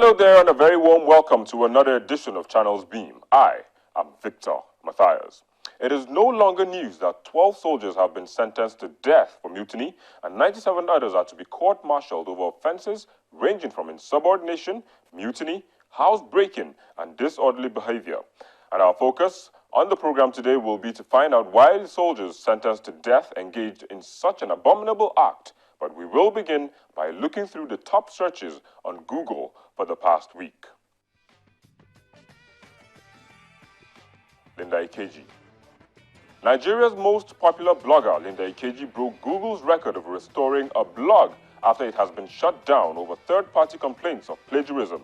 Hello there and a very warm welcome to another edition of Channels Beam. I am Victor Matthias. It is no longer news that 12 soldiers have been sentenced to death for mutiny and 97 others are to be court-martialed over offences ranging from insubordination, mutiny, house-breaking and disorderly behaviour. And our focus on the program today will be to find out why the soldiers sentenced to death engaged in such an abominable act. But we will begin by looking through the top searches on Google for the past week. Linda Ikeji. Nigeria's most popular blogger, Linda Ikeji, broke Google's record of restoring a blog after it has been shut down over third-party complaints of plagiarism.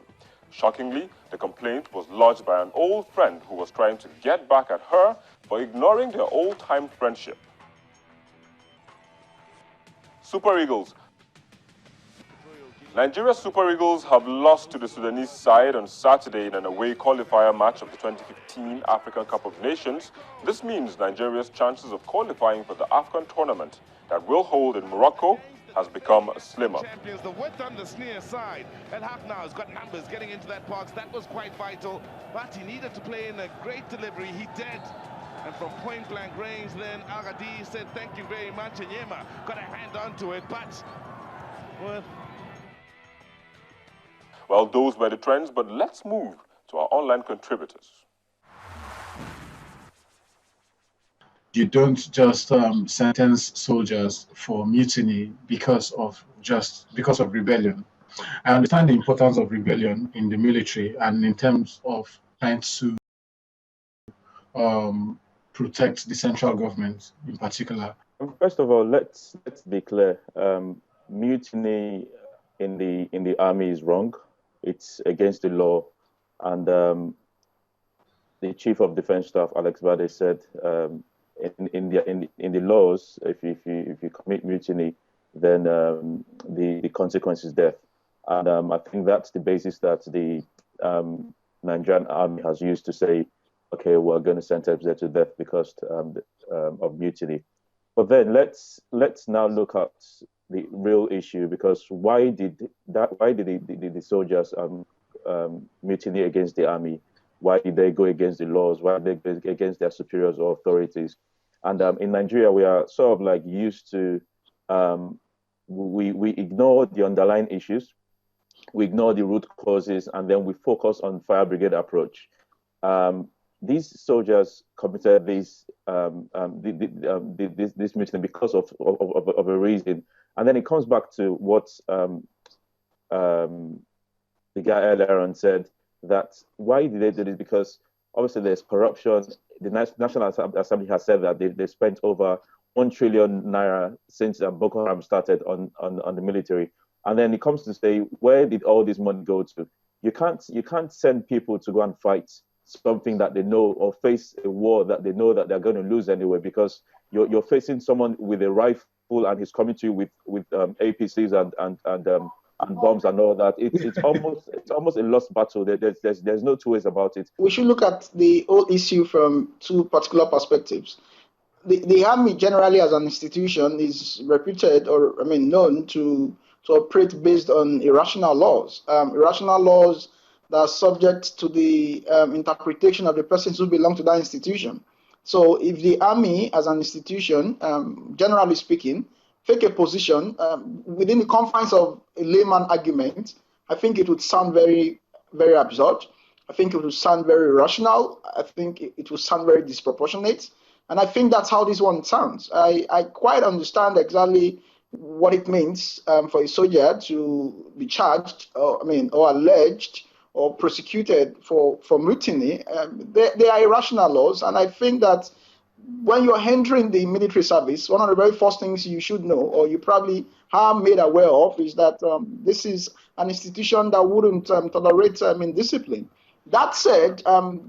Shockingly, the complaint was lodged by an old friend who was trying to get back at her for ignoring their old-time friendship. Super Eagles. Nigeria's Super Eagles have lost to the Sudanese side on Saturday in an away qualifier match of the 2015 African Cup of Nations. This means Nigeria's chances of qualifying for the AFCON tournament that will hold in Morocco has become slimmer. Champions, the width on the near side. And Hafnar has got numbers getting into that box. That was quite vital, but he needed to play in a great delivery. He did. And from point-blank range, then Agadi said, thank you very much, and Yema got a hand onto it, but... Well, those were the trends, but let's move to our online contributors. You don't just sentence soldiers for mutiny because of rebellion. I understand the importance of rebellion in the military and in terms of trying to protect the central government in particular. First of all, let's be clear. Mutiny in the army is wrong. It's against the law, and the Chief of Defense Staff, Alex Bade, said in the laws, if you commit mutiny, then the consequence is death. And I think that's the basis that the Nigerian army has used to say, okay, we're going to sentence them to death because of mutiny. But then let's now look at the real issue, because why did the soldiers mutiny against the army? Why did they go against the laws? Why did they go against their superiors or authorities? And in Nigeria, we are sort of like used to we ignore the underlying issues, we ignore the root causes, and then we focus on fire brigade approach. These soldiers committed this mutiny because of a reason, and then it comes back to what the guy earlier on said, that why did they do this? Because obviously there's corruption. The National Assembly has said that they spent over 1 trillion naira since Boko Haram started on the military, and then it comes to say, where did all this money go to? You can't send people to go and fight something that they know, or face a war that they know that they're going to lose anyway, because you're facing someone with a rifle and he's coming to you with APCs and bombs and all that. It's almost a lost battle. There's no two ways about it. We should look at the whole issue from two particular perspectives. The army generally as an institution is reputed, or known to operate based on irrational laws. Irrational laws that are subject to the interpretation of the persons who belong to that institution. So if the army as an institution, generally speaking, take a position within the confines of a layman argument, I think it would sound very, very absurd. I think it would sound very irrational. I think it would sound very disproportionate. And I think that's how this one sounds. I quite understand exactly what it means for a soldier to be charged, or alleged, or prosecuted for mutiny. They are irrational laws, and I think that when you're entering the military service, one of the very first things you should know, or you probably are made aware of, is that this is an institution that wouldn't tolerate discipline. That said,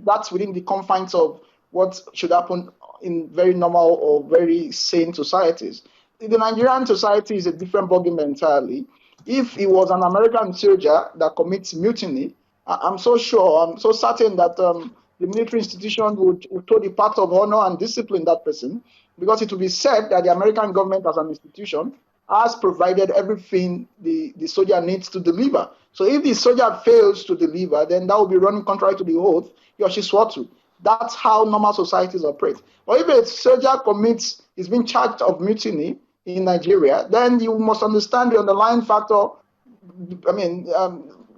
that's within the confines of what should happen in very normal or very sane societies. The Nigerian society is a different ballgame entirely. If it was an American soldier that commits mutiny, I'm so certain that the military institution would throw the path of honor and discipline that person, because it will be said that the American government as an institution has provided everything the soldier needs to deliver. So if the soldier fails to deliver, then that will be running contrary to the oath he or she swore to. That's how normal societies operate. Or if a soldier is being charged of mutiny in Nigeria, then you must understand the underlying factor,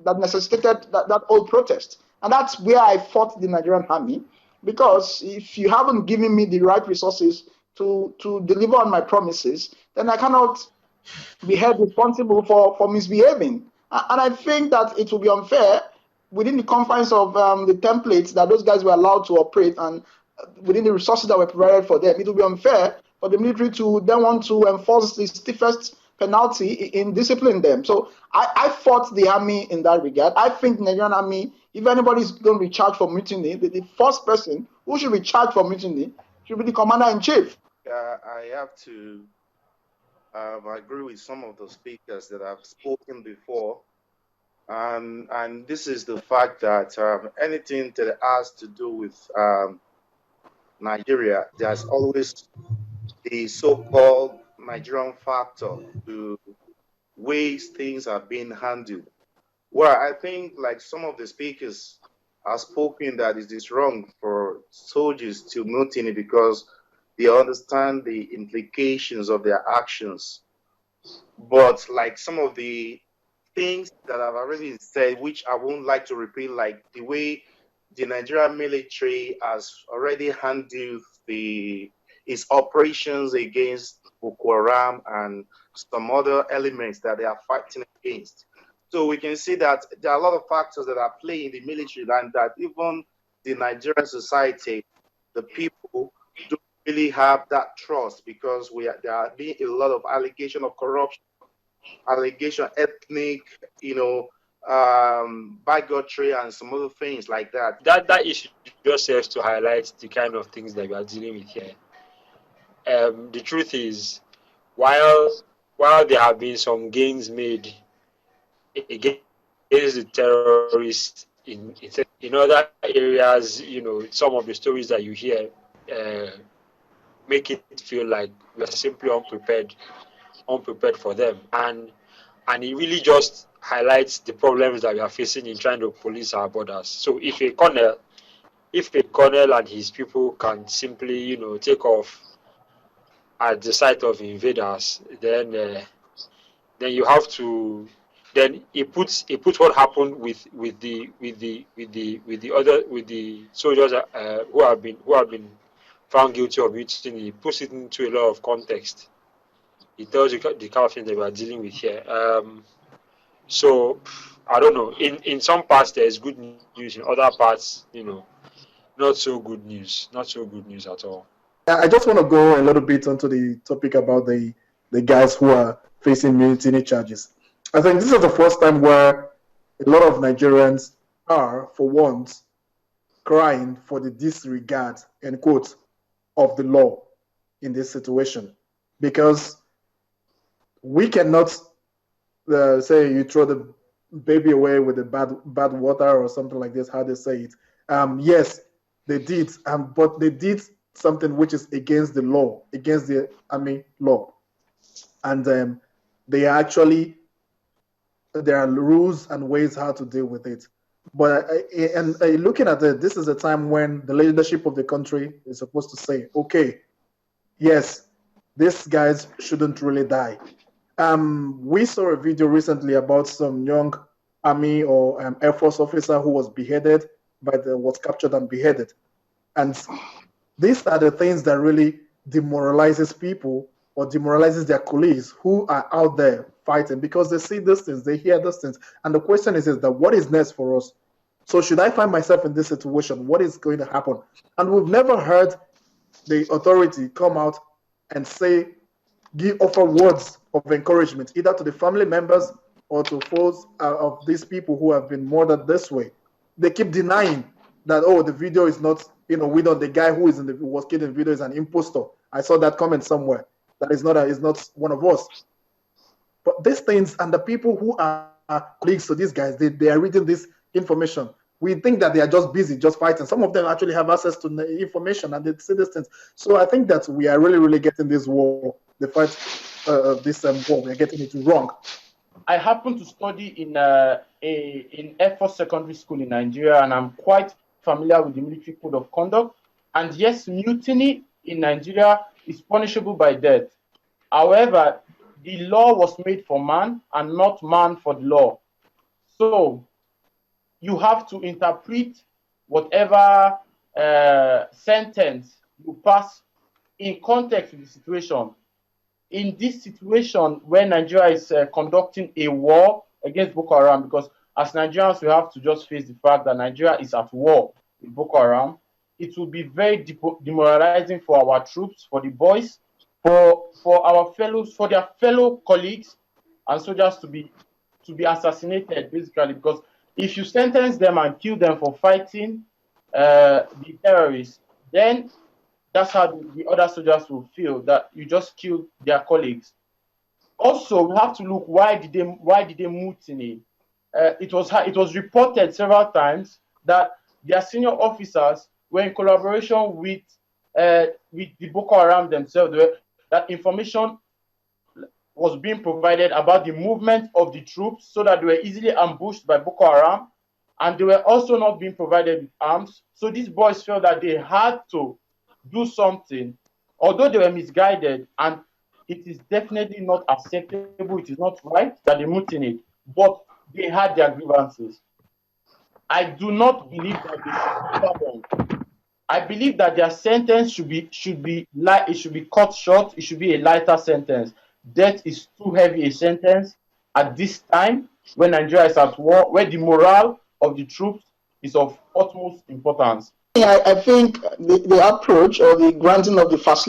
that necessitated that whole protest. And that's where I fought the Nigerian army, because if you haven't given me the right resources to deliver on my promises, then I cannot be held responsible for misbehaving. And I think that it will be unfair within the confines of the templates that those guys were allowed to operate, and within the resources that were provided for them. It will be unfair for the military to then want to enforce the stiffest penalty in disciplining them. So I fought the army in that regard. I think the Nigerian army, if anybody is going to be charged for mutiny, the first person who should be charged for mutiny should be the commander-in-chief. I have to agree with some of the speakers that have spoken before. And this is the fact that anything that has to do with Nigeria, there's always the so-called Nigerian factor to ways things are being handled. Well, I think like some of the speakers have spoken that it is wrong for soldiers to mutiny because they understand the implications of their actions. But like some of the things that I've already said, which I won't like to repeat, like the way the Nigerian military has already handled its operations against Boko Haram and some other elements that they are fighting against. So we can see that there are a lot of factors that are playing in the military, and that even the Nigerian society, the people don't really have that trust, because there are being a lot of allegation of corruption, allegation ethnic, bigotry and some other things like that. That issue just serves to highlight the kind of things that we are dealing with here. The truth is, while there have been some gains made against the terrorists in other areas, some of the stories that you hear make it feel like we are simply unprepared for them, and it really just highlights the problems that we are facing in trying to police our borders. So if a colonel and his people can simply take off at the sight of invaders, then you have to. Then it puts what happened with the soldiers who have been found guilty of mutiny. It puts it into a lot of context. It tells you the kind of thing that we are dealing with here. So I don't know. In some parts there is good news. In other parts, not so good news. Not so good news at all. I just want to go a little bit onto the topic about the guys who are facing mutiny charges. I think this is the first time where a lot of Nigerians are, for once, crying for the disregard, end quote, of the law in this situation. Because we cannot say you throw the baby away with the bad water or something like this, how they say it. Yes, they did, but they did something which is against the law, against the army law. And there are rules and ways how to deal with it. But looking at it, this is a time when the leadership of the country is supposed to say, okay, yes, these guys shouldn't really die. We saw a video recently about some young army or Air Force officer who was beheaded, was captured and beheaded. And these are the things that really demoralizes people or demoralizes their colleagues who are out there fighting, because they see these things, they hear these things. And the question is that what is next for us? So should I find myself in this situation? What is going to happen? And we've never heard the authority come out and offer words of encouragement, either to the family members or to foes of these people who have been murdered this way. They keep denying that, the video is not, the guy who was killed in the video is an impostor. I saw that comment somewhere. That is not one of us. But these things, and the people who are colleagues to these guys, they are reading this information. We think that they are just busy, just fighting. Some of them actually have access to the information and they see these things. So I think that we are really, really getting this war, the fight this war. We're getting it wrong. I happen to study in Air Force Secondary School in Nigeria, and I'm quite familiar with the military code of conduct. And yes, mutiny in Nigeria is punishable by death. However, the law was made for man and not man for the law. So you have to interpret whatever sentence you pass in context with the situation. In this situation, where Nigeria is conducting a war against Boko Haram, because as Nigerians, we have to just face the fact that Nigeria is at war with Boko Haram, it will be very demoralizing for our troops, for the boys, for our fellows, for their fellow colleagues and soldiers to be assassinated, basically, because if you sentence them and kill them for fighting the terrorists, then that's how the other soldiers will feel, that you just killed their colleagues. Also, we have to look, why did they mutiny? It was reported several times that their senior officers were in collaboration with the Boko Haram themselves. That information was being provided about the movement of the troops so that they were easily ambushed by Boko Haram, and they were also not being provided with arms. So these boys felt that they had to do something, although they were misguided, and it is definitely not acceptable, it is not right that they mutinied, but they had their grievances. I do not believe that they should be pardoned. I believe that their sentence should be cut short. It should be a lighter sentence. Death is too heavy a sentence at this time when Nigeria is at war, where the morale of the troops is of utmost importance. I think the approach or the granting of the facility